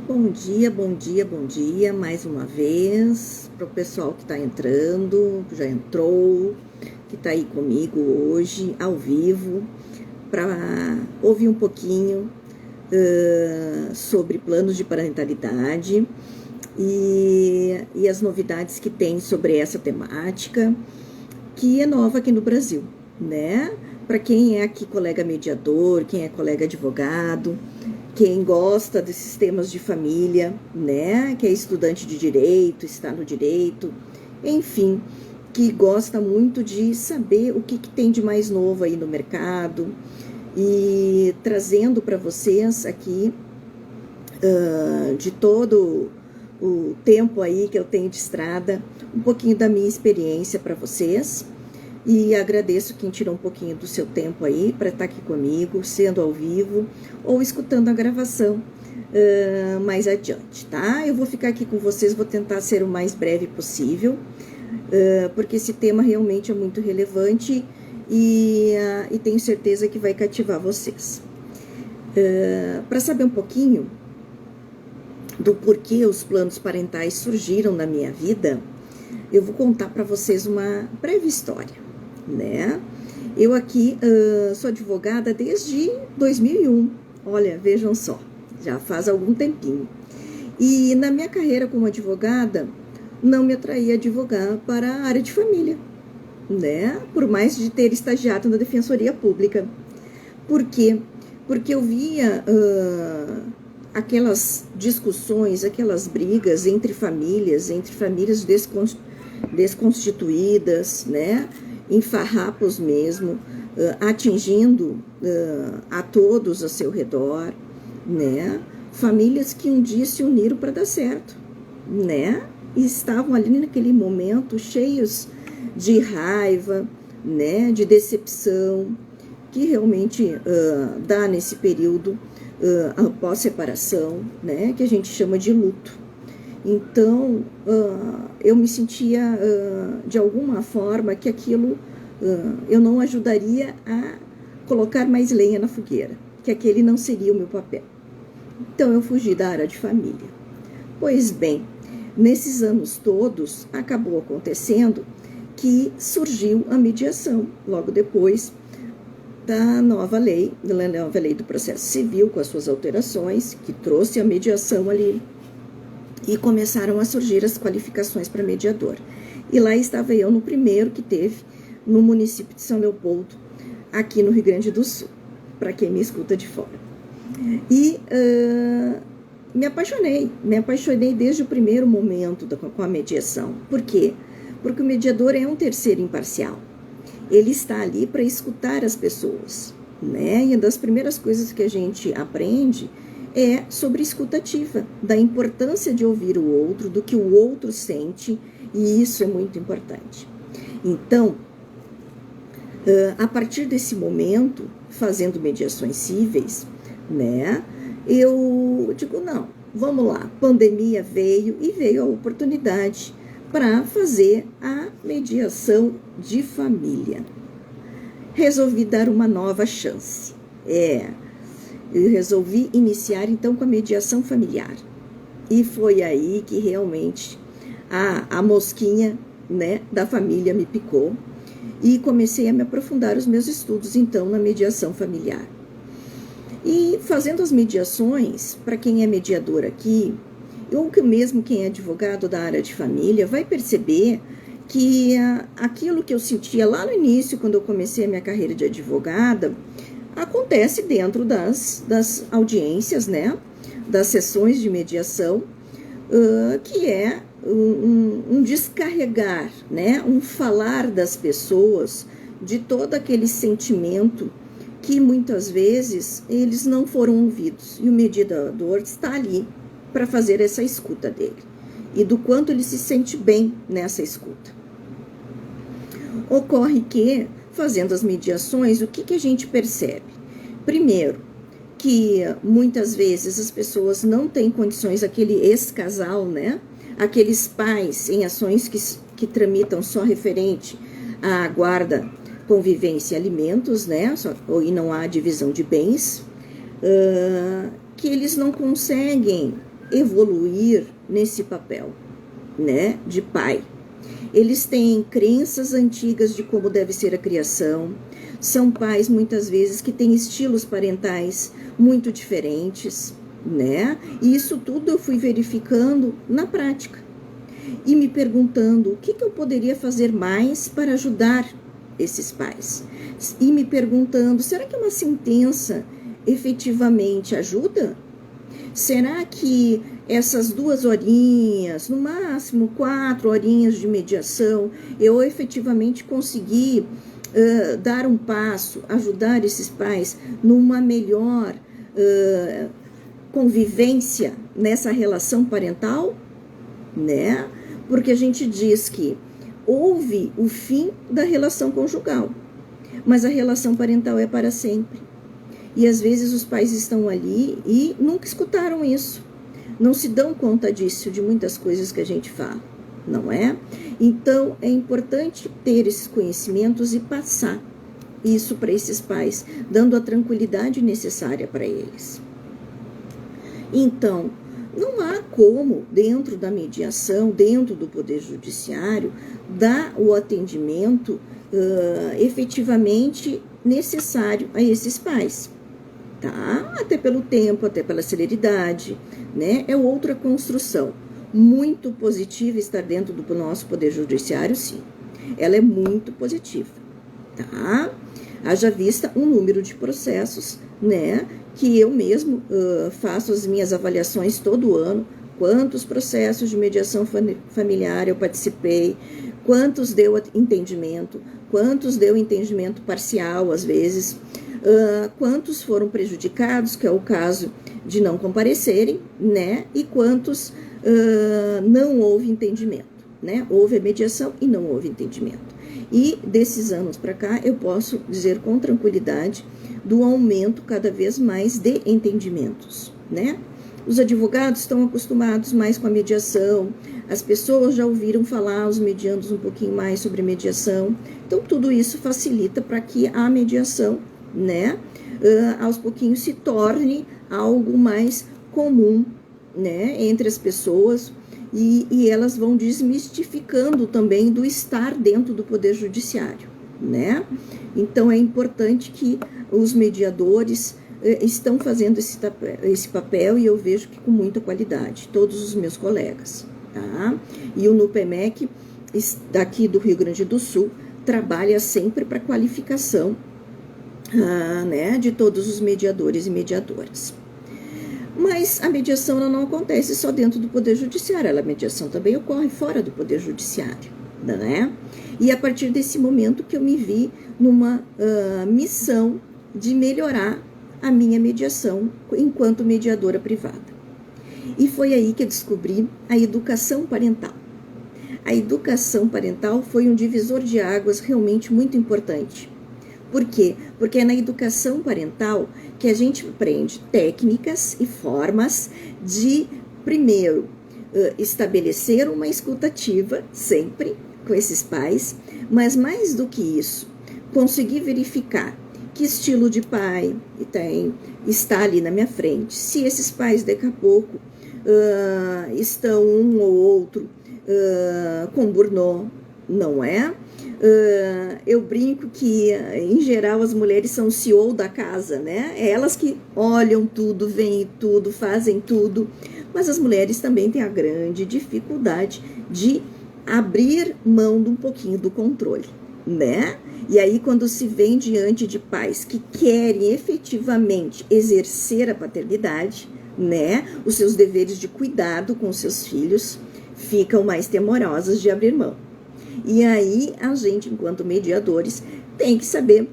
Bom dia, bom dia, bom dia, mais uma vez, para o pessoal que está entrando, que já entrou, que está aí comigo hoje, ao vivo, para ouvir um pouquinho sobre planos de parentalidade e as novidades que tem sobre essa temática, que é nova aqui no Brasil, né? Para quem é aqui colega mediador, quem é colega advogado, quem gosta desses temas de família, né, que é estudante de direito, está no direito, enfim, que gosta muito de saber o que tem de mais novo aí no mercado e trazendo para vocês aqui, de todo o tempo aí que eu tenho de estrada, um pouquinho da minha experiência para vocês. E agradeço quem tirou um pouquinho do seu tempo aí para estar aqui comigo, sendo ao vivo ou escutando a gravação mais adiante, tá? Eu vou ficar aqui com vocês, vou tentar ser o mais breve possível, porque esse tema realmente é muito relevante e tenho certeza que vai cativar vocês. Para saber um pouquinho do porquê os planos parentais surgiram na minha vida, eu vou contar para vocês uma breve história, né? Eu aqui sou advogada desde 2001, olha, vejam só, já faz algum tempinho. E na minha carreira como advogada, não me atraía advogar para a área de família, né? Por mais de ter estagiado na Defensoria Pública. Por quê? Porque eu via aquelas discussões, aquelas brigas entre famílias desconstituídas, né, em farrapos mesmo, atingindo a todos ao seu redor, né, famílias que um dia se uniram para dar certo, né, e estavam ali naquele momento cheios de raiva, né, de decepção, que realmente dá nesse período após separação, né, que a gente chama de luto. Então, eu me sentia, de alguma forma, que aquilo eu não ajudaria a colocar mais lenha na fogueira, que aquele não seria o meu papel. Então, eu fugi da área de família. Pois bem, nesses anos todos, acabou acontecendo que surgiu a mediação, logo depois da nova lei do processo civil, com as suas alterações, que trouxe a mediação ali, e começaram a surgir as qualificações para mediador. E lá estava eu no primeiro que teve no município de São Leopoldo, aqui no Rio Grande do Sul, para quem me escuta de fora. E me apaixonei desde o primeiro momento com a mediação. Por quê? Porque o mediador é um terceiro imparcial. Ele está ali para escutar as pessoas, né? E uma das primeiras coisas que a gente aprende é sobre escutativa, da importância de ouvir o outro, do que o outro sente, e isso é muito importante. Então, a partir desse momento, fazendo mediações cíveis, né, eu digo, não, vamos lá, pandemia veio e veio a oportunidade para fazer a mediação de família. Resolvi dar uma nova chance. Eu resolvi iniciar então com a mediação familiar. E foi aí que realmente a mosquinha, né, da família me picou e comecei a me aprofundar os meus estudos então na mediação familiar. E fazendo as mediações, para quem é mediador aqui, ou que mesmo quem é advogado da área de família, vai perceber que aquilo que eu sentia lá no início, quando eu comecei a minha carreira de advogada, acontece dentro das audiências, né, das sessões de mediação, que é um descarregar, né, um falar das pessoas de todo aquele sentimento que muitas vezes eles não foram ouvidos, e o mediador está ali para fazer essa escuta dele, e do quanto ele se sente bem nessa escuta. Ocorre que, fazendo as mediações, o que a gente percebe? Primeiro, que muitas vezes as pessoas não têm condições, aquele ex-casal, né? Aqueles pais em ações que tramitam só referente à guarda, convivência e alimentos, né? E não há divisão de bens, que eles não conseguem evoluir nesse papel, né, de pai. Eles têm crenças antigas de como deve ser a criação. São pais, muitas vezes, que têm estilos parentais muito diferentes, né? E isso tudo eu fui verificando na prática. E me perguntando o que eu poderia fazer mais para ajudar esses pais. E me perguntando, será que uma sentença efetivamente ajuda? Será que essas 2 horinhas, no máximo 4 horinhas de mediação, eu efetivamente consegui dar um passo, ajudar esses pais numa melhor convivência nessa relação parental, né? Porque a gente diz que houve o fim da relação conjugal, mas a relação parental é para sempre. E às vezes os pais estão ali e nunca escutaram isso. Não se dão conta disso, de muitas coisas que a gente fala, não é? Então, é importante ter esses conhecimentos e passar isso para esses pais, dando a tranquilidade necessária para eles. Então, não há como, dentro da mediação, dentro do Poder Judiciário, dar o atendimento efetivamente necessário a esses pais. Tá? Até pelo tempo, até pela celeridade, né? É outra construção. Muito positiva estar dentro do nosso Poder Judiciário, sim. Ela é muito positiva, tá? Haja vista um número de processos, né? Que eu mesmo faço as minhas avaliações todo ano. Quantos processos de mediação familiar eu participei, quantos deu entendimento, quantos deu entendimento parcial, às vezes, quantos foram prejudicados, que é o caso de não comparecerem, né? E quantos não houve entendimento, né? Houve a mediação e não houve entendimento. E desses anos para cá, eu posso dizer com tranquilidade do aumento cada vez mais de entendimentos, né? Os advogados estão acostumados mais com a mediação, as pessoas já ouviram falar, os mediandos, um pouquinho mais sobre mediação. Então, tudo isso facilita para que a mediação, né, aos pouquinhos se torne algo mais comum, né, entre as pessoas, e elas vão desmistificando também do estar dentro do Poder Judiciário, né? Então, é importante que os mediadores estão fazendo esse papel, e eu vejo que com muita qualidade, todos os meus colegas, tá? E o NUPEMEC, daqui do Rio Grande do Sul, trabalha sempre para qualificação, né, de todos os mediadores e mediadoras. Mas a mediação ela não acontece só dentro do Poder Judiciário, a mediação também ocorre fora do Poder Judiciário, né? E a partir desse momento que eu me vi numa missão de melhorar a minha mediação enquanto mediadora privada. E foi aí que eu descobri a educação parental. A educação parental foi um divisor de águas realmente muito importante. Por quê? Porque é na educação parental que a gente aprende técnicas e formas de, primeiro, estabelecer uma escutativa, sempre, com esses pais, mas mais do que isso, conseguir verificar que estilo de pai está ali na minha frente, se esses pais daqui a pouco estão um ou outro com burnout, não é? Eu brinco que, em geral, as mulheres são o CEO da casa, né? É elas que olham tudo, veem tudo, fazem tudo, mas as mulheres também têm a grande dificuldade de abrir mão de um pouquinho do controle, né? E aí, quando se vem diante de pais que querem efetivamente exercer a paternidade, né? Os seus deveres de cuidado com seus filhos ficam mais temorosas de abrir mão. E aí, a gente, enquanto mediadores, tem que saber,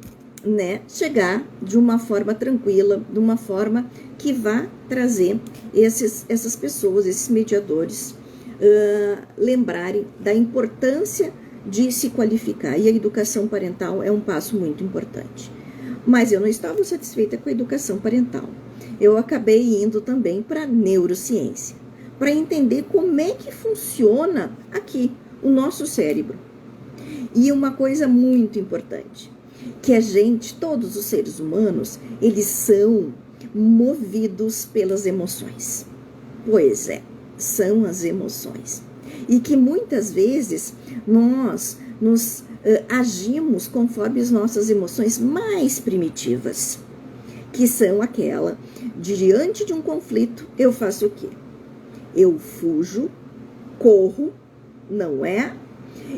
né, chegar de uma forma tranquila, de uma forma que vá trazer essas pessoas, esses mediadores, lembrarem da importância de se qualificar. E a educação parental é um passo muito importante. Mas eu não estava satisfeita com a educação parental. Eu acabei indo também para a neurociência, para entender como é que funciona aqui o nosso cérebro. E uma coisa muito importante, que a gente, todos os seres humanos, eles são movidos pelas emoções. Pois é, são as emoções. E que muitas vezes nós nos agimos conforme as nossas emoções mais primitivas, que são aquela, diante de um conflito, eu faço o quê? Eu fujo, corro, não é?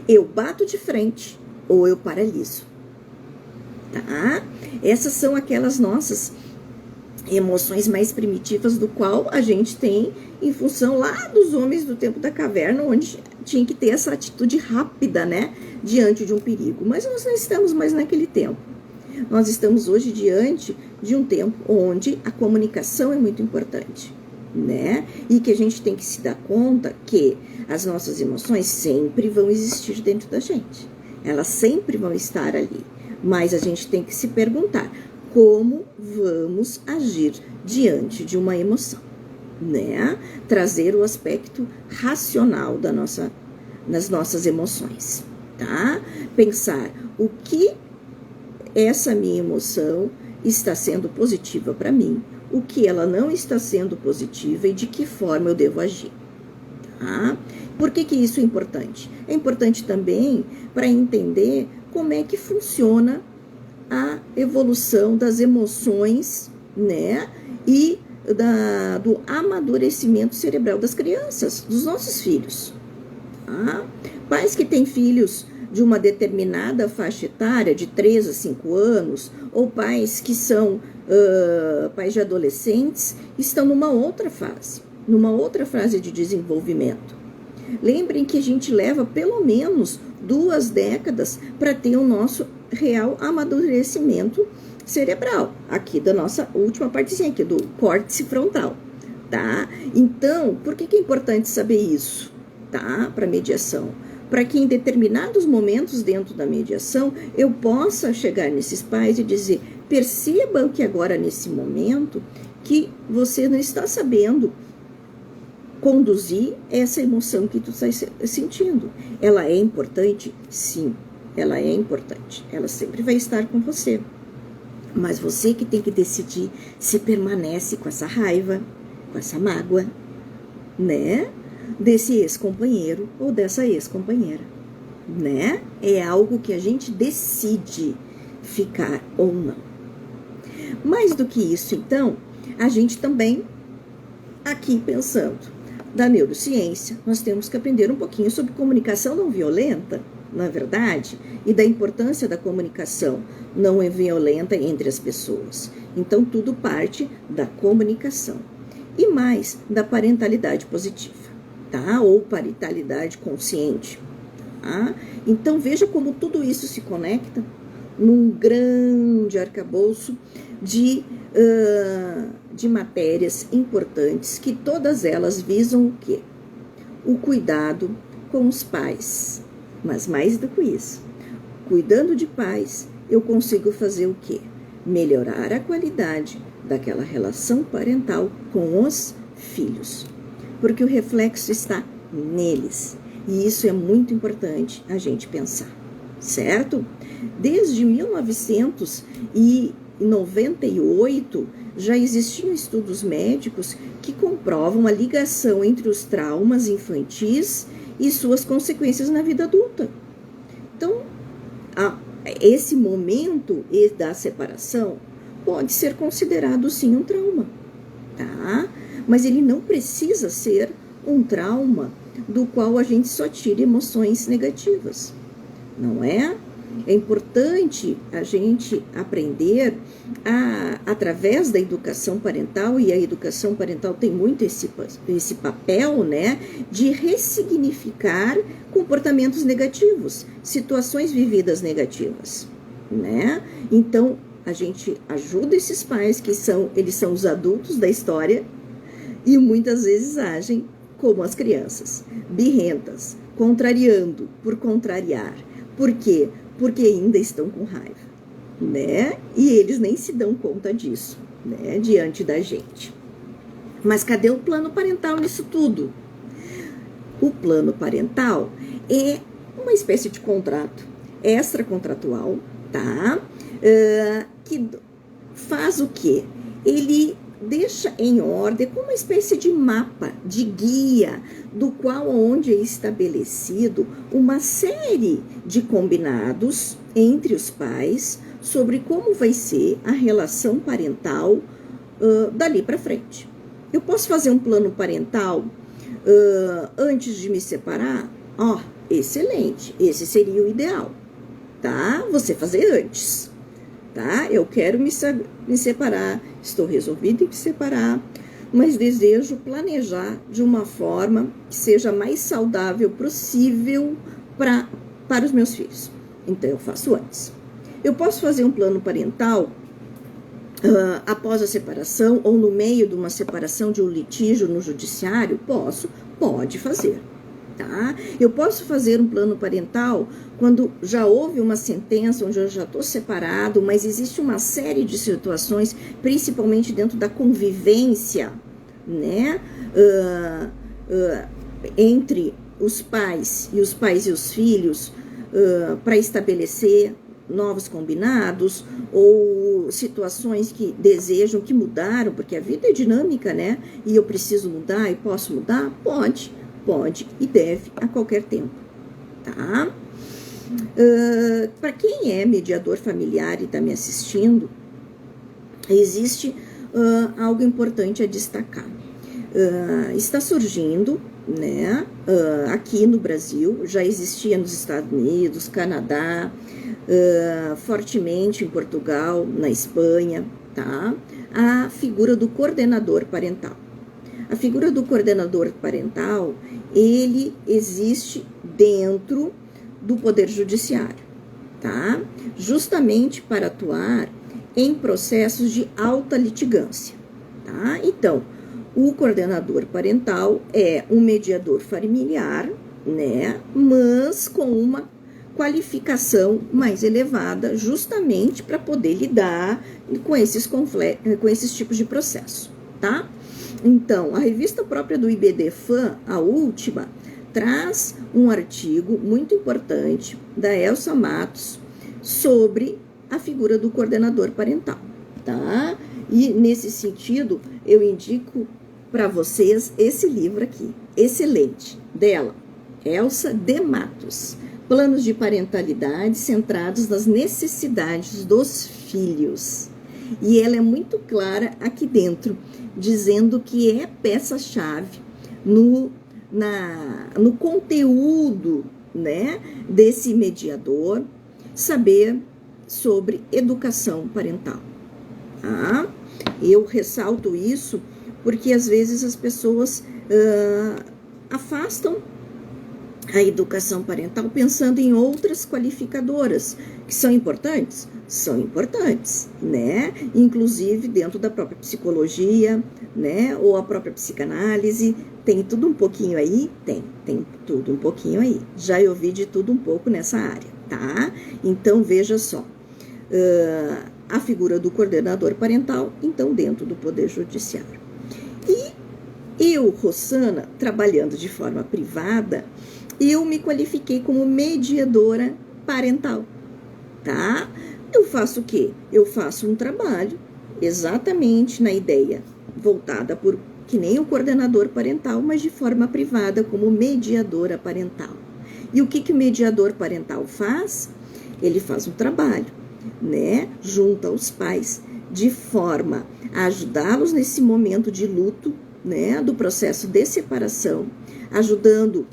Eu bato de frente ou eu paraliso, tá? Essas são aquelas nossas emoções mais primitivas do qual a gente tem em função lá dos homens do tempo da caverna, onde tinha que ter essa atitude rápida, né, diante de um perigo. Mas nós não estamos mais naquele tempo. Nós estamos hoje diante de um tempo onde a comunicação é muito importante, né? E que a gente tem que se dar conta que as nossas emoções sempre vão existir dentro da gente. Elas sempre vão estar ali. Mas a gente tem que se perguntar como vamos agir diante de uma emoção, né? Trazer o aspecto racional das nossas emoções, tá? Pensar o que essa minha emoção está sendo positiva para mim, o que ela não está sendo positiva e de que forma eu devo agir, tá? Por que isso é importante? É importante também para entender como é que funciona a evolução das emoções, né? E do amadurecimento cerebral das crianças, dos nossos filhos. Tá? Pais que têm filhos de uma determinada faixa etária, de 3 a 5 anos, ou pais que são pais de adolescentes, estão numa outra fase de desenvolvimento. Lembrem que a gente leva pelo menos 2 décadas para ter o nosso real amadurecimento cerebral, aqui da nossa última partezinha aqui, do córtex frontal, tá? Então, por que é importante saber isso, tá? Para mediação. Para que em determinados momentos dentro da mediação, eu possa chegar nesses pais e dizer, percebam que agora nesse momento, que você não está sabendo conduzir essa emoção que tu está sentindo. Ela é importante? Sim, ela é importante. Ela sempre vai estar com você. Mas você que tem que decidir se permanece com essa raiva, com essa mágoa, né? Desse ex-companheiro ou dessa ex-companheira, né? É algo que a gente decide ficar ou não. Mais do que isso, então, a gente também, aqui pensando da neurociência, nós temos que aprender um pouquinho sobre comunicação não violenta, não é verdade? E da importância da comunicação não violenta entre as pessoas. Então, tudo parte da comunicação. E mais, da parentalidade positiva, tá? Ou parentalidade consciente, tá? Então, veja como tudo isso se conecta num grande arcabouço de matérias importantes, que todas elas visam o quê? O cuidado com os pais. Mas mais do que isso, cuidando de pais, eu consigo fazer o quê? Melhorar a qualidade daquela relação parental com os filhos. Porque o reflexo está neles. E isso é muito importante a gente pensar, certo? Desde 1998, já existiam estudos médicos que comprovam a ligação entre os traumas infantis e suas consequências na vida adulta. Então, esse momento da separação pode ser considerado sim um trauma, tá? Mas ele não precisa ser um trauma do qual a gente só tira emoções negativas, não é? É importante a gente aprender através da educação parental, e a educação parental tem muito esse papel, né, de ressignificar comportamentos negativos, situações vividas negativas, né? Então, a gente ajuda esses pais eles são os adultos da história e muitas vezes agem como as crianças, birrentas, contrariando por contrariar. Por quê? Porque ainda estão com raiva, né? E eles nem se dão conta disso, né? Diante da gente. Mas cadê o plano parental nisso tudo? O plano parental é uma espécie de contrato extracontratual, tá? Que faz o quê? Ele deixa em ordem como uma espécie de mapa, de guia, do qual onde é estabelecido uma série de combinados entre os pais sobre como vai ser a relação parental dali para frente. Eu posso fazer um plano parental antes de me separar? Excelente, esse seria o ideal, tá? Você fazer antes, tá? Eu quero me separar, estou resolvida em me separar, mas desejo planejar de uma forma que seja mais saudável possível para os meus filhos. Então, eu faço antes. Eu posso fazer um plano parental após a separação ou no meio de uma separação, de um litígio no judiciário? Pode fazer. Tá? Eu posso fazer um plano parental quando já houve uma sentença, onde eu já estou separado, mas existe uma série de situações, principalmente dentro da convivência, né? Entre os pais e os filhos, para estabelecer novos combinados ou situações que desejam, que mudaram, porque a vida é dinâmica, né? E eu preciso mudar e posso mudar? Pode e deve a qualquer tempo, tá? Para quem é mediador familiar e está me assistindo, existe algo importante a destacar. Está surgindo, né, aqui no Brasil, já existia nos Estados Unidos, Canadá, fortemente em Portugal, na Espanha, tá? A figura do coordenador parental. A figura do coordenador parental, ele existe dentro do Poder Judiciário, tá? Justamente para atuar em processos de alta litigância, tá? Então, o coordenador parental é um mediador familiar, né? Mas com uma qualificação mais elevada, justamente para poder lidar com esses tipos de processo, tá? Então, a revista própria do IBDFAM, a última, traz um artigo muito importante da Elsa Matos sobre a figura do coordenador parental, tá? E, nesse sentido, eu indico para vocês esse livro aqui, excelente, dela, Elsa de Matos, Planos de Parentalidade Centrados nas Necessidades dos Filhos. E ela é muito clara aqui dentro, dizendo que é peça-chave no conteúdo, né, desse mediador, saber sobre educação parental. Tá? Eu ressalto isso porque às vezes as pessoas afastam a educação parental pensando em outras qualificadoras, que são importantes? São importantes, né? Inclusive dentro da própria psicologia, né? Ou a própria psicanálise, tem tudo um pouquinho aí? Tem tudo um pouquinho aí. Já eu vi de tudo um pouco nessa área, tá? Então, veja só, a figura do coordenador parental, então, dentro do Poder Judiciário. E eu, Rossana, trabalhando de forma privada, eu me qualifiquei como mediadora parental, tá? Eu faço o quê? Eu faço um trabalho exatamente na ideia voltada por, que nem o coordenador parental, mas de forma privada como mediadora parental. E o que o mediador parental faz? Ele faz um trabalho, né, junto aos pais, de forma a ajudá-los nesse momento de luto, né, do processo de separação, ajudando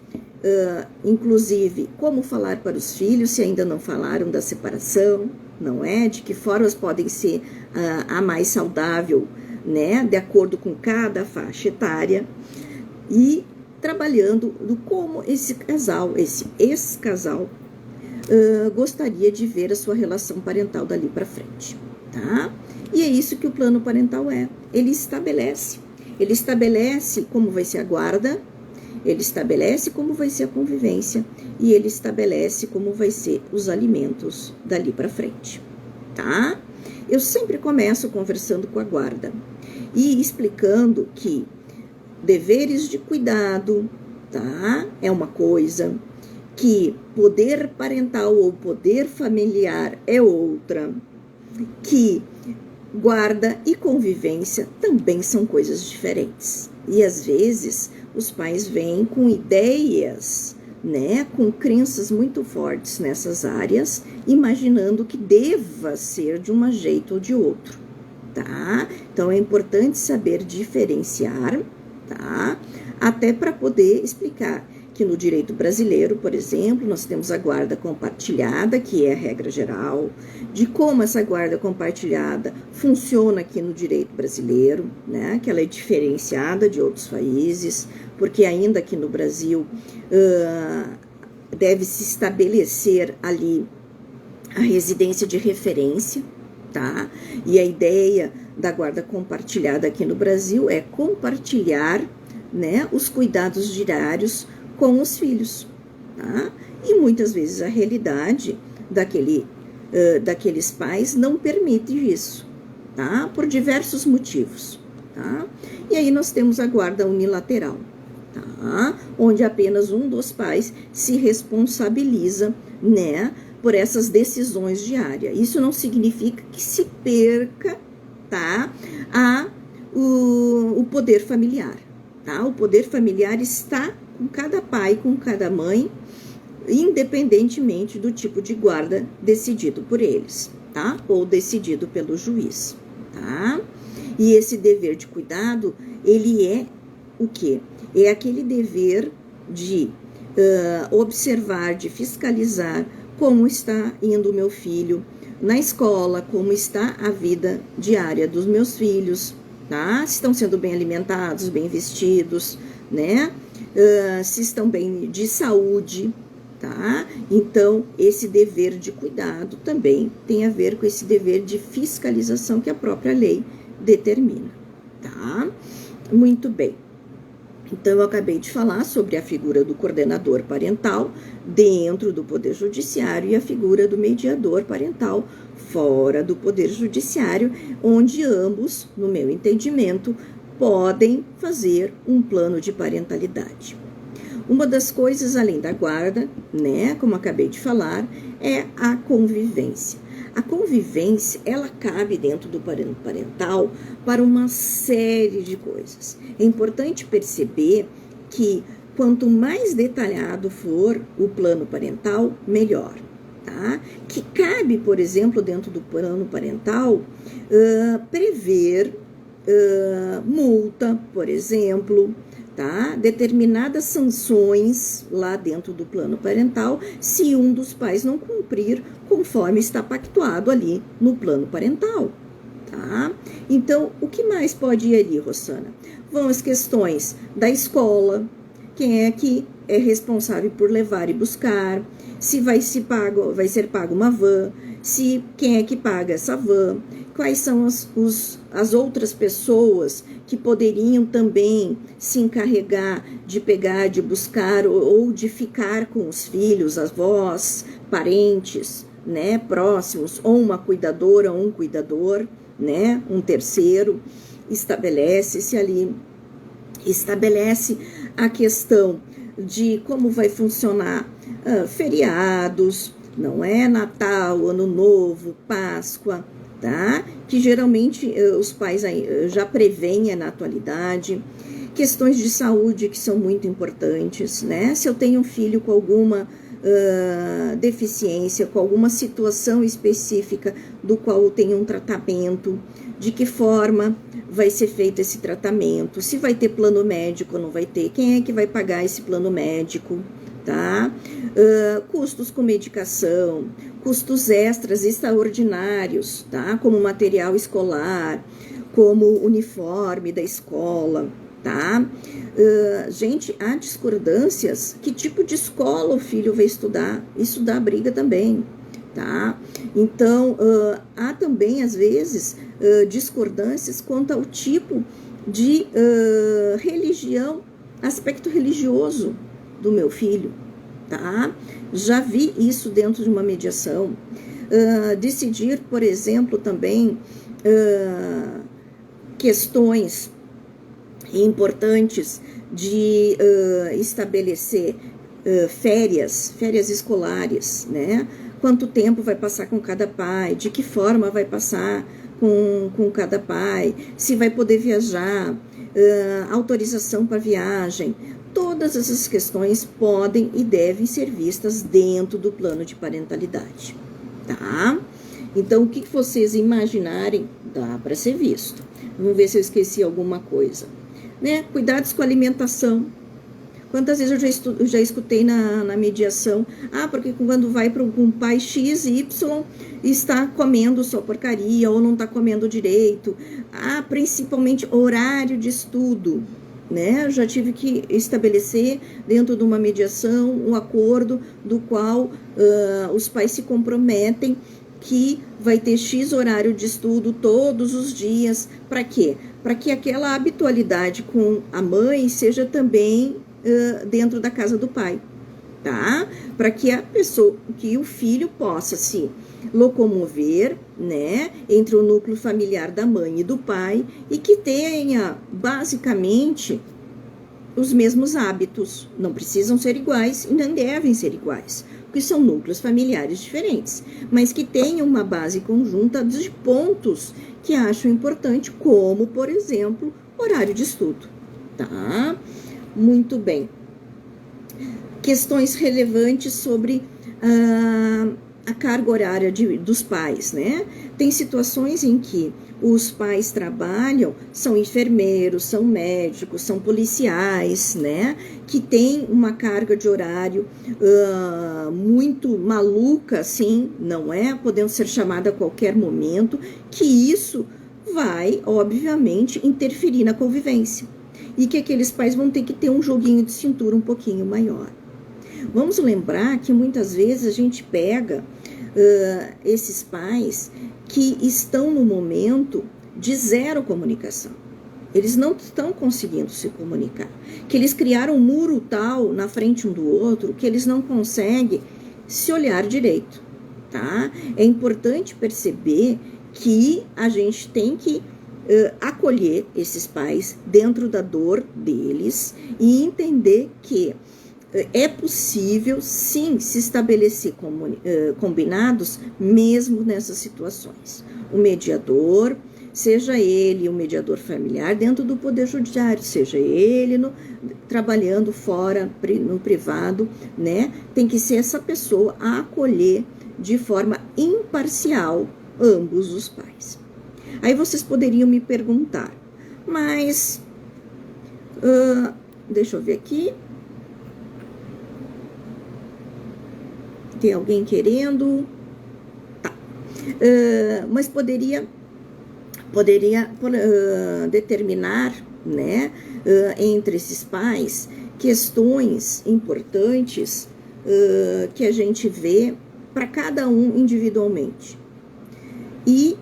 inclusive, como falar para os filhos se ainda não falaram da separação, não é? De que formas podem ser a mais saudável, né? De acordo com cada faixa etária. E trabalhando do como esse ex-casal, gostaria de ver a sua relação parental dali para frente, tá? E é isso que o plano parental é. Ele estabelece como vai ser a guarda, ele estabelece como vai ser a convivência e ele estabelece como vai ser os alimentos dali para frente, tá? Eu sempre começo conversando com a guarda e explicando que deveres de cuidado, tá? É uma coisa, que poder parental ou poder familiar é outra, que guarda e convivência também são coisas diferentes. E às vezes os pais vêm com ideias, né, com crenças muito fortes nessas áreas, imaginando que deva ser de um jeito ou de outro, tá? Então é importante saber diferenciar, tá? Até para poder explicar que no direito brasileiro, por exemplo, nós temos a guarda compartilhada, que é a regra geral, de como essa guarda compartilhada funciona aqui no direito brasileiro, né, que ela é diferenciada de outros países, porque ainda aqui no Brasil deve se estabelecer ali a residência de referência, tá? E a ideia da guarda compartilhada aqui no Brasil é compartilhar, né, os cuidados diários com os filhos, tá? E muitas vezes a realidade daqueles pais não permite isso, tá? Por diversos motivos, tá? E aí nós temos a guarda unilateral, tá? Onde apenas um dos pais se responsabiliza, né, por essas decisões diárias. Isso não significa que se perca, tá, o poder familiar, tá? O poder familiar está com cada pai, com cada mãe, independentemente do tipo de guarda decidido por eles, tá? Ou decidido pelo juiz, tá? E esse dever de cuidado, ele é o quê? É aquele dever de observar, de fiscalizar como está indo o meu filho na escola, como está a vida diária dos meus filhos, tá? Se estão sendo bem alimentados, bem vestidos, né? Se estão bem de saúde, tá? Então, esse dever de cuidado também tem a ver com esse dever de fiscalização que a própria lei determina, tá? Muito bem. Então, eu acabei de falar sobre a figura do coordenador parental dentro do Poder Judiciário e a figura do mediador parental fora do Poder Judiciário, onde ambos, no meu entendimento, podem fazer um plano de parentalidade. Uma das coisas, além da guarda, né, como acabei de falar, é a convivência. A convivência, ela cabe dentro do plano parental para uma série de coisas. É importante perceber que quanto mais detalhado for o plano parental, melhor, tá? Que cabe, por exemplo, dentro do plano parental, prever multa, por exemplo, tá? Determinadas sanções lá dentro do plano parental, se um dos pais não cumprir conforme está pactuado ali no plano parental, tá? Então, o que mais pode ir ali, Rossana? Vão as questões da escola, quem é que é responsável por levar e buscar, se vai ser pago uma van, se quem é que paga essa van, quais são as outras pessoas que poderiam também se encarregar de pegar, de buscar ou de ficar com os filhos, avós, parentes, né, próximos, ou uma cuidadora ou um cuidador, né, um terceiro. Estabelece-se ali, estabelece a questão de como vai funcionar feriados, não é? Natal, Ano Novo, Páscoa, tá? Que geralmente os pais já preveem na atualidade. Questões de saúde que são muito importantes, né? Se eu tenho um filho com alguma deficiência, com alguma situação específica do qual eu tenho um tratamento, de que forma vai ser feito esse tratamento, se vai ter plano médico ou não vai ter, quem é que vai pagar esse plano médico, tá? Custos com medicação, custos extras extraordinários, tá? Como material escolar, como uniforme da escola, tá? Gente, há discordâncias, que tipo de escola o filho vai estudar? Isso dá briga também, tá? Então, há também, às vezes, discordâncias quanto ao tipo de religião, aspecto religioso do meu filho, tá? Já vi isso dentro de uma mediação. Decidir, por exemplo, também questões importantes de estabelecer férias escolares, né? Quanto tempo vai passar com cada pai, de que forma vai passar com cada pai, se vai poder viajar, autorização para viagem. Todas essas questões podem e devem ser vistas dentro do plano de parentalidade, tá? Então, o que vocês imaginarem, dá para ser visto. Vamos ver se eu esqueci alguma coisa. Né? Cuidados com a alimentação. Quantas vezes eu já escutei na mediação, porque quando vai para um pai X, Y, está comendo só porcaria ou não está comendo direito. Principalmente horário de estudo. Né? Eu já tive que estabelecer dentro de uma mediação um acordo do qual os pais se comprometem que vai ter X horário de estudo todos os dias. Para quê? Para que aquela habitualidade com a mãe seja também dentro da casa do pai, tá? Para que que o filho possa se locomover, né, entre o núcleo familiar da mãe e do pai e que tenha basicamente os mesmos hábitos. Não precisam ser iguais e nem devem ser iguais, porque são núcleos familiares diferentes, mas que tenham uma base conjunta de pontos que acham importante, como, por exemplo, horário de estudo, tá? Muito bem. Questões relevantes sobre a carga horária dos pais, né? Tem situações em que os pais trabalham, são enfermeiros, são médicos, são policiais, né? Que tem uma carga de horário muito maluca, assim, não é? Podendo ser chamada a qualquer momento, que isso vai, obviamente, interferir na convivência. E que aqueles pais vão ter que ter um joguinho de cintura um pouquinho maior. Vamos lembrar que muitas vezes a gente pega esses pais que estão no momento de zero comunicação. Eles não estão conseguindo se comunicar. Que eles criaram um muro tal na frente um do outro que eles não conseguem se olhar direito, tá? É importante perceber que a gente tem que acolher esses pais dentro da dor deles e entender que é possível, sim, se estabelecer combinados mesmo nessas situações. O mediador, seja ele um mediador familiar dentro do Poder Judiciário, seja ele trabalhando fora, no privado, né? Tem que ser essa pessoa a acolher de forma imparcial ambos os pais. Aí vocês poderiam me perguntar, mas, deixa eu ver aqui, tem alguém querendo? Tá. Mas poderia determinar, né, entre esses pais, questões importantes que a gente vê para cada um individualmente. E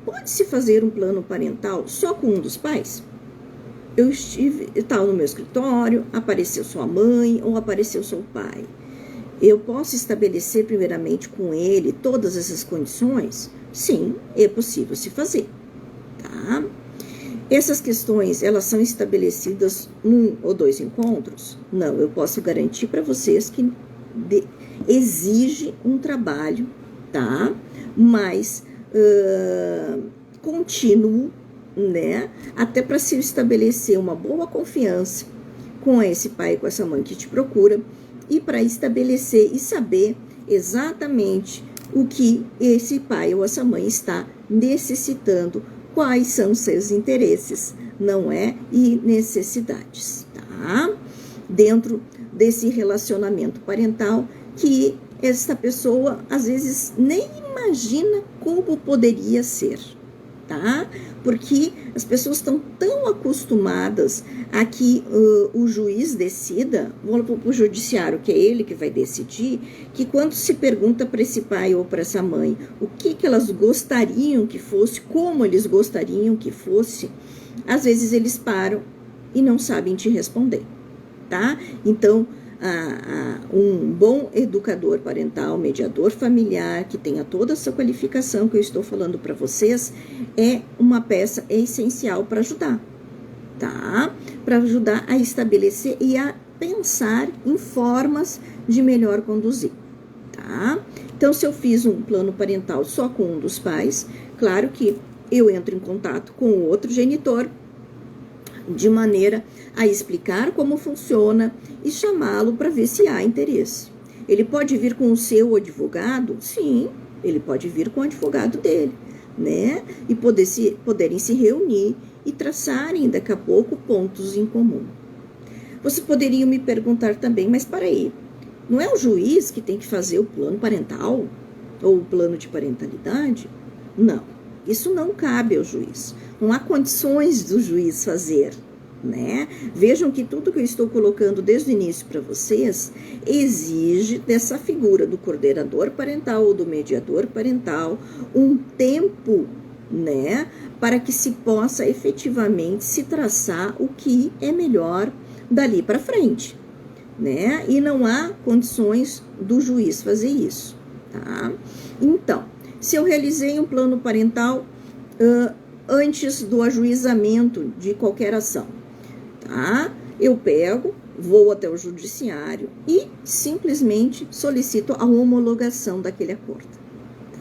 pode-se fazer um plano parental só com um dos pais? Eu estava no meu escritório, apareceu sua mãe ou apareceu seu pai. Eu posso estabelecer primeiramente com ele todas essas condições? Sim, é possível se fazer, tá? Essas questões, elas são estabelecidas num ou dois encontros? Não, eu posso garantir para vocês que exige um trabalho, tá? Mas contínuo, né? Até para se estabelecer uma boa confiança com esse pai e com essa mãe que te procura e para estabelecer e saber exatamente o que esse pai ou essa mãe está necessitando, quais são seus interesses, não é? E necessidades, tá? Dentro desse relacionamento parental que essa pessoa às vezes nem imagina como poderia ser, tá? Porque as pessoas estão tão acostumadas a que o juiz decida, vamos para o judiciário, que é ele que vai decidir, que quando se pergunta para esse pai ou para essa mãe o que elas gostariam que fosse, como eles gostariam que fosse, às vezes eles param e não sabem te responder, tá? Então, um bom educador parental, mediador familiar, que tenha toda essa qualificação que eu estou falando para vocês, é uma peça essencial para ajudar, tá? Para ajudar a estabelecer e a pensar em formas de melhor conduzir, tá? Então, se eu fiz um plano parental só com um dos pais, claro que eu entro em contato com o outro genitor, de maneira a explicar como funciona e chamá-lo para ver se há interesse. Ele pode vir com o seu advogado? Sim, ele pode vir com o advogado dele, né? E poderem se reunir e traçarem daqui a pouco pontos em comum. Você poderia me perguntar também, mas para aí, não é o juiz que tem que fazer o plano parental ou o plano de parentalidade? Não, isso não cabe ao juiz. Não há condições do juiz fazer, né? Vejam que tudo que eu estou colocando desde o início para vocês exige dessa figura do coordenador parental ou do mediador parental um tempo, né, para que se possa efetivamente se traçar o que é melhor dali para frente, né? E não há condições do juiz fazer isso, tá? Então, se eu realizei um plano parental antes do ajuizamento de qualquer ação, tá? Eu pego, vou até o judiciário e simplesmente solicito a homologação daquele acordo,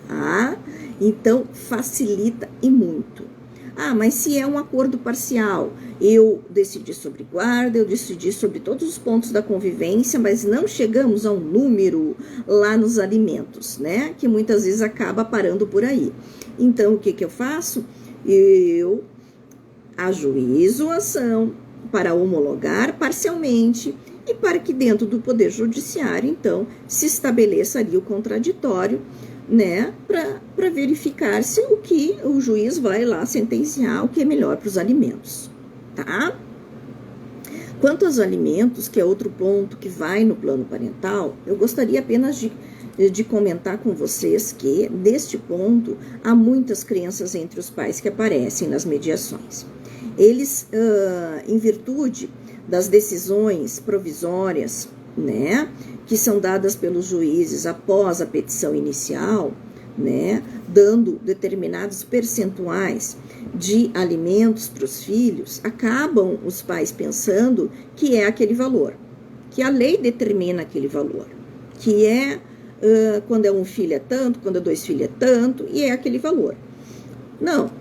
tá? Então, facilita e muito. Ah, mas se é um acordo parcial, eu decidi sobre guarda, eu decidi sobre todos os pontos da convivência, mas não chegamos a um número lá nos alimentos, né? Que muitas vezes acaba parando por aí. Então, o que eu faço? Eu ajuizo a ação para homologar parcialmente e para que dentro do Poder Judiciário, então, se estabeleça ali o contraditório, né, para verificar se o que o juiz vai lá sentenciar o que é melhor para os alimentos, tá? Quanto aos alimentos, que é outro ponto que vai no plano parental, eu gostaria apenas de comentar com vocês que, deste ponto, há muitas crenças entre os pais que aparecem nas mediações. Eles, em virtude das decisões provisórias, né, que são dadas pelos juízes após a petição inicial, né, dando determinados percentuais de alimentos para os filhos, acabam os pais pensando que é aquele valor, que a lei determina aquele valor, que é quando é um filho é tanto, quando é 2 filhos é tanto, e é aquele valor.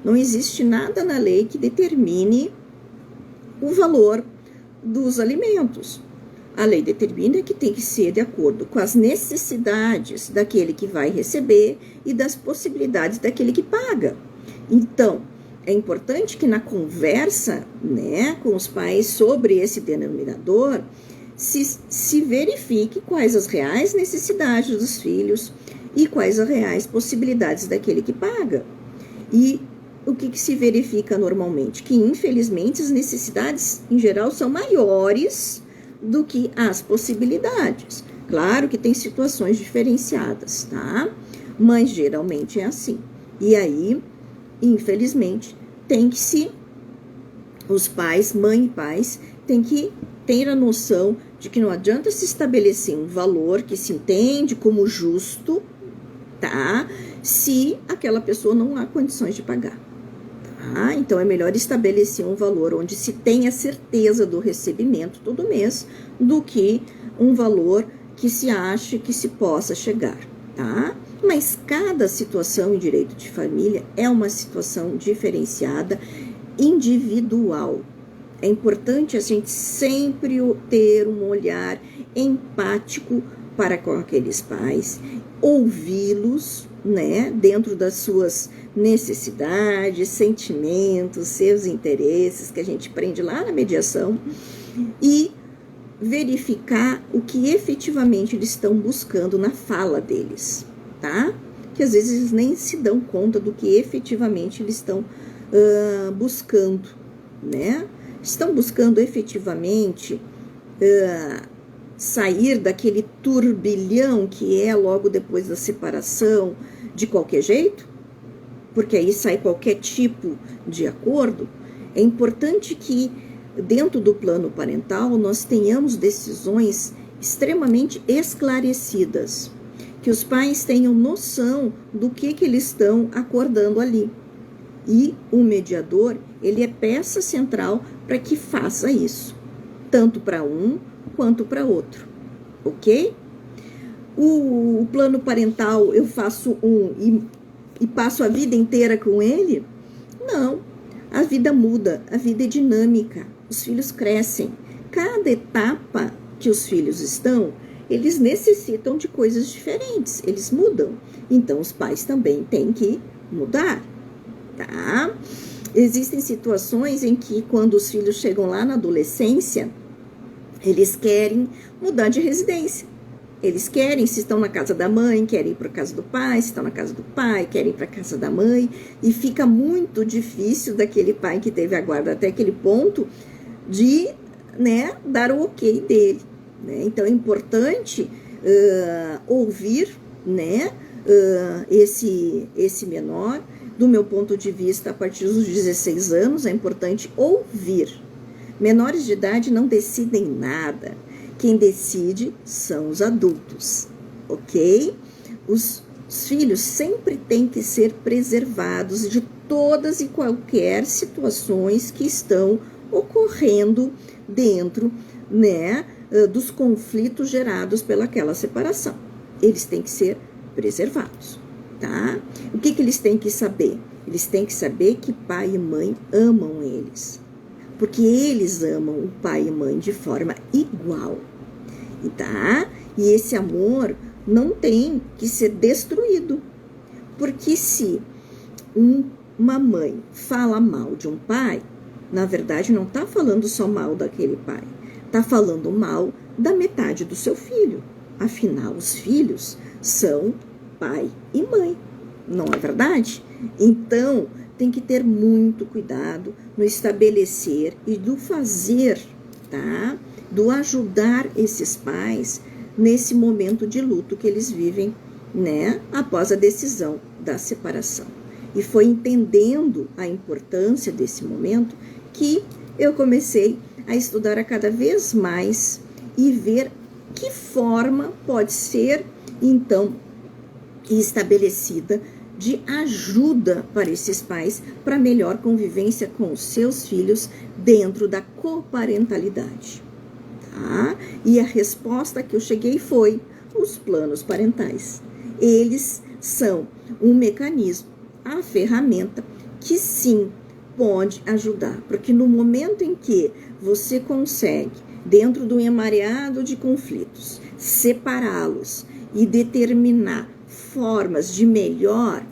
Não existe nada na lei que determine o valor dos alimentos. A lei determina que tem que ser de acordo com as necessidades daquele que vai receber e das possibilidades daquele que paga. Então, é importante que na conversa, né, com os pais sobre esse denominador, se verifique quais as reais necessidades dos filhos e quais as reais possibilidades daquele que paga. E o que se verifica normalmente? Que, infelizmente, as necessidades, em geral, são maiores do que as possibilidades. Claro que tem situações diferenciadas, tá? Mas, geralmente, é assim. E aí, infelizmente, os pais, mãe e pais, têm que ter a noção de que não adianta se estabelecer um valor que se entende como justo, tá? Se aquela pessoa não há condições de pagar. Tá? Então, é melhor estabelecer um valor onde se tenha certeza do recebimento todo mês do que um valor que se ache que se possa chegar, tá? Mas cada situação em direito de família é uma situação diferenciada, individual. É importante a gente sempre ter um olhar empático para com aqueles pais, ouvi-los, né, dentro das suas necessidades, sentimentos, seus interesses, que a gente aprende lá na mediação, e verificar o que efetivamente eles estão buscando na fala deles, tá? Que às vezes eles nem se dão conta do que efetivamente eles estão buscando, né? Estão buscando efetivamente sair daquele turbilhão que é logo depois da separação de qualquer jeito, porque aí sai qualquer tipo de acordo. É importante que dentro do plano parental nós tenhamos decisões extremamente esclarecidas, que os pais tenham noção do que eles estão acordando ali. E o mediador, ele é peça central para que faça isso, tanto para um quanto para outro, ok? O plano parental eu faço e passo a vida inteira com ele, Não, a vida muda, a vida é dinâmica, os filhos crescem. Cada etapa que os filhos estão, eles necessitam de coisas diferentes, eles mudam. Então, os pais também têm que mudar, tá? Existem situações em que, quando os filhos chegam lá na adolescência, eles querem mudar de residência. Eles querem, se estão na casa da mãe, querem ir para a casa do pai, se estão na casa do pai, querem ir para a casa da mãe, e fica muito difícil daquele pai que teve a guarda até aquele ponto de, né, dar o ok dele. Né? Então, é importante ouvir, né, esse menor. Do meu ponto de vista, a partir dos 16 anos, é importante ouvir. Menores de idade não decidem nada. Quem decide são os adultos, ok? Os filhos sempre têm que ser preservados de todas e qualquer situações que estão ocorrendo dentro, né, dos conflitos gerados pelaquela separação. Eles têm que ser preservados, tá? O que eles têm que saber? Eles têm que saber que pai e mãe amam eles, porque eles amam o pai e mãe de forma igual, tá? E esse amor não tem que ser destruído, porque se uma mãe fala mal de um pai, na verdade não está falando só mal daquele pai, está falando mal da metade do seu filho. Afinal, os filhos são pai e mãe, não é verdade? Então, tem que ter muito cuidado no estabelecer e do fazer, tá? Do ajudar esses pais nesse momento de luto que eles vivem, né? Após a decisão da separação. E foi entendendo a importância desse momento que eu comecei a estudar a cada vez mais e ver que forma pode ser, então, estabelecida de ajuda para esses pais para melhor convivência com os seus filhos dentro da coparentalidade, tá? E a resposta que eu cheguei foi os planos parentais. Eles são um mecanismo, a ferramenta que sim pode ajudar, porque no momento em que você consegue, dentro do emaranhado de conflitos, separá-los e determinar formas de melhor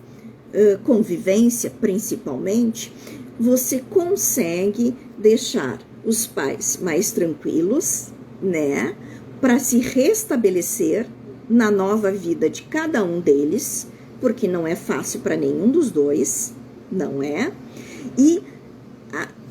convivência, principalmente, você consegue deixar os pais mais tranquilos, né, para se restabelecer na nova vida de cada um deles, porque não é fácil para nenhum dos dois, não é? E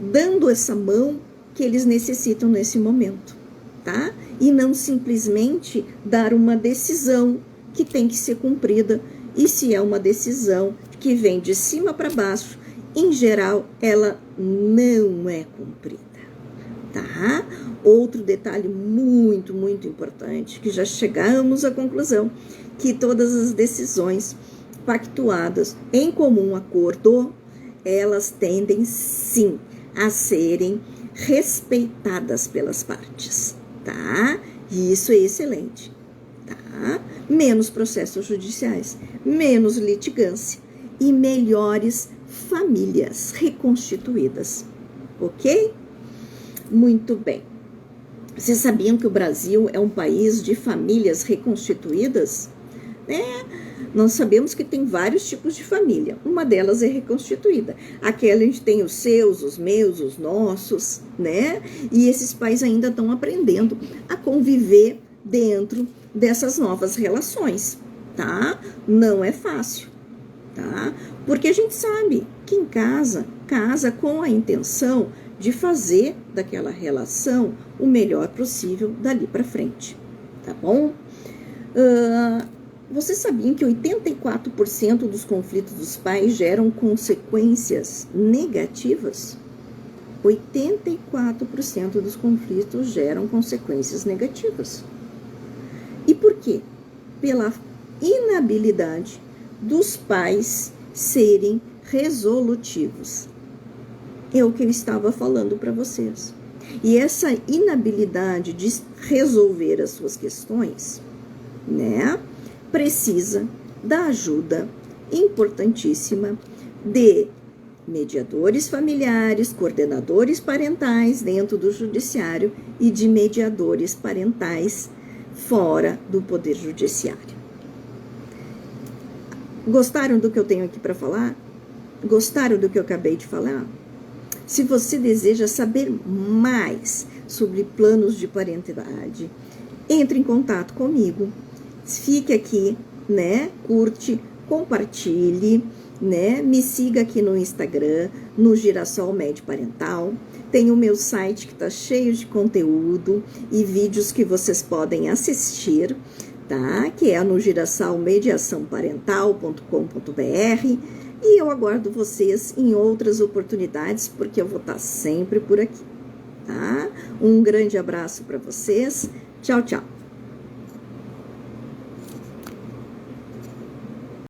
dando essa mão que eles necessitam nesse momento, tá? E não simplesmente dar uma decisão que tem que ser cumprida, e se é uma decisão que vem de cima para baixo, em geral, ela não é cumprida, tá? Outro detalhe muito, muito importante, que já chegamos à conclusão, que todas as decisões pactuadas em comum acordo, elas tendem sim a serem respeitadas pelas partes, tá? E isso é excelente, tá? Menos processos judiciais, menos litigância e melhores famílias reconstituídas, ok? Muito bem. Vocês sabiam que o Brasil é um país de famílias reconstituídas? Nós sabemos que tem vários tipos de família. Uma delas é reconstituída. Aquela a gente tem os seus, os meus, os nossos, né? E esses pais ainda estão aprendendo a conviver dentro dessas novas relações, tá? Não é fácil, tá? Porque a gente sabe que em casa com a intenção de fazer daquela relação o melhor possível dali para frente, tá bom? Vocês sabiam que 84% dos conflitos dos pais geram consequências negativas? 84% dos conflitos geram consequências negativas. E por quê? Pela inabilidade dos pais serem resolutivos. É o que eu estava falando para vocês. E essa inabilidade de resolver as suas questões, né, precisa da ajuda importantíssima de mediadores familiares, coordenadores parentais dentro do judiciário e de mediadores parentais fora do poder judiciário. Gostaram do que eu tenho aqui para falar? Gostaram do que eu acabei de falar? Se você deseja saber mais sobre planos de parentalidade, entre em contato comigo. Fique aqui, né? Curte, compartilhe, né? Me siga aqui no Instagram, no Girassol Med Parental. Tem o meu site que está cheio de conteúdo e vídeos que vocês podem assistir, tá? Que é no girassolmediaçãoparental.com.br. E eu aguardo vocês em outras oportunidades, porque eu vou estar sempre por aqui, tá? Um grande abraço para vocês. Tchau, tchau.